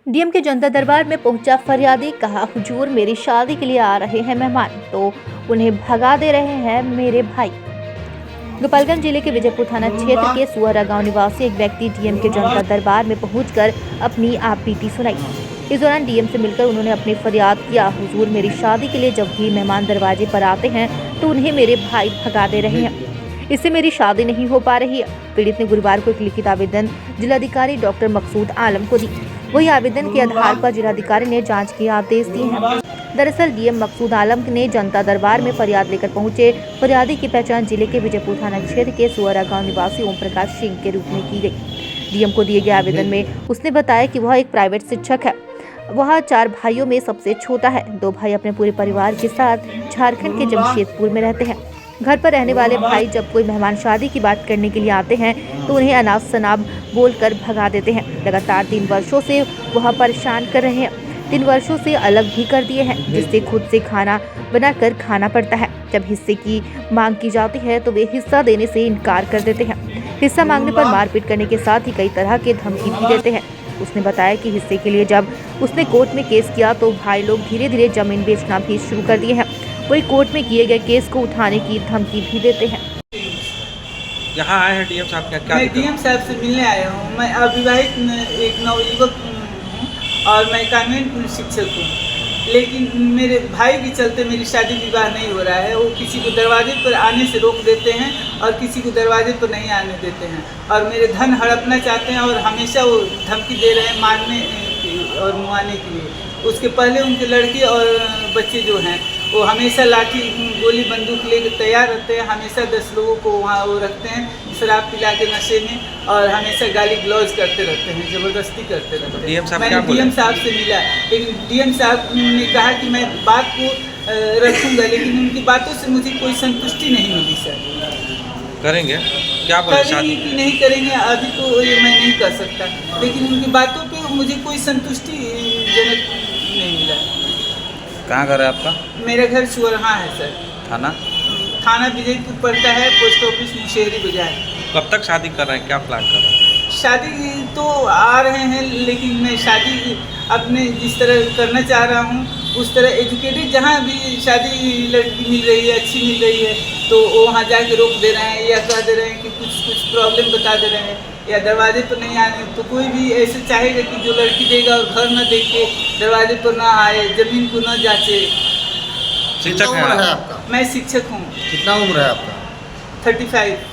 DM के जनता दरबार में पहुंचा फरियादी, कहा हुजूर मेरी शादी के लिए आ रहे हैं मेहमान तो उन्हें भगा दे रहे हैं मेरे भाई। गोपालगंज जिले के विजयपुर थाना क्षेत्र के सुअरा गांव निवासी एक व्यक्ति डीएम के जनता दरबार में पहुंचकर अपनी आप बीती सुनाई। इस दौरान डीएम से मिलकर उन्होंने अपनी फरियाद किया, हुजूर मेरी शादी के लिए जब भी मेहमान दरवाजे पर आते हैं तो उन्हें मेरे भाई भगा दे रहे हैं, इससे मेरी शादी नहीं हो पा रही है। पीड़ित ने गुरुवार को एक लिखित आवेदन जिलाधिकारी डॉक्टर मकसूद आलम को दी। वही आवेदन के आधार पर जिलाधिकारी ने जांच के आदेश दिए हैं। दरअसल डीएम मकसूद आलम ने जनता दरबार में फरियाद लेकर पहुंचे। फरियादी की पहचान जिले के विजयपुर थाना क्षेत्र के सुअरा गांव निवासी ओम प्रकाश सिंह के रूप में की गई। डीएम को दिए गए आवेदन में उसने बताया कि वह एक प्राइवेट शिक्षक है। वह 4 भाइयों में सबसे छोटा है। 2 भाई अपने पूरे परिवार के साथ झारखंड के जमशेदपुर में रहते हैं। घर पर रहने वाले भाई जब कोई मेहमान शादी की बात करने के लिए आते हैं तो उन्हें अनाप शनाप बोलकर भगा देते हैं। लगातार 3 वर्षों से वह परेशान कर रहे हैं। 3 वर्षों से अलग भी कर दिए हैं, जिससे खुद से खाना बनाकर खाना पड़ता है। जब हिस्से की मांग की जाती है तो वे हिस्सा देने से इनकार कर देते हैं। हिस्सा मांगने पर मारपीट करने के साथ ही कई तरह के धमकी भी देते हैं। उसने बताया कि हिस्से के लिए जब उसने कोर्ट में केस किया तो भाई लोग धीरे धीरे जमीन बेचना भी शुरू कर दिए हैं। वही कोर्ट में किए गए केस को उठाने की धमकी भी देते हैं। यहाँ आए हैं डीएम साहब क्या? मैं डीएम साहब से मिलने आया हूँ। मैं अविवाहित एक नवयुवक हूँ और मैं कानूनी शिक्षक हूँ, लेकिन मेरे भाई के चलते मेरी शादी विवाह नहीं हो रहा है। वो किसी को दरवाजे पर आने से रोक देते हैं और किसी को दरवाजे पर नहीं आने देते हैं और मेरे धन हड़पना चाहते हैं और हमेशा वो धमकी दे रहे हैं मारने और मुआने के लिए। उसके पहले उनके लड़के और बच्चे जो हैं वो हमेशा लाठी गोली बंदूक लेकर तैयार रहते हैं। हमेशा 10 लोगों को वहाँ वो रखते हैं शराब पिला के नशे में और हमेशा गाली ग्लौज करते रहते हैं, ज़बरदस्ती करते रहते हैं। मैंने डीएम साहब से मिला, लेकिन डीएम साहब ने कहा कि मैं बात को रखूँगा, लेकिन उनकी बातों से मुझे कोई संतुष्टि नहीं मिली। सर करेंगे क्या? करेंगे कि नहीं करेंगे अभी तो ये मैं नहीं कर सकता, लेकिन उनकी बातों पे मुझे कोई संतुष्टि जनक नहीं मिला। कहाँ घर है आपका? मेरा घर सुअरहा है सर। थाना विजयपुर पड़ता है, पोस्ट ऑफिस मुशहरी बाजार। कब तक शादी कर रहे हैं? क्या प्लान कर रहे हैं? शादी तो आ रहे हैं, लेकिन मैं शादी अपने जिस तरह करना चाह रहा हूँ उस तरह एजुकेटेड जहाँ भी शादी लड़की मिल रही है, अच्छी मिल रही है, तो वो वहाँ जाके रोक दे रहे हैं या कह दे रहे हैं कि कुछ प्रॉब्लम बता दे रहे हैं या दरवाजे पर नहीं आने। तो कोई भी ऐसे चाहेगा कि जो लड़की देगा और घर न देख के दरवाजे पर ना आए, ज़मीन को न जांचे। शिक्षक है आपका? मैं शिक्षक हूँ। कितना उम्र है आपका? 35।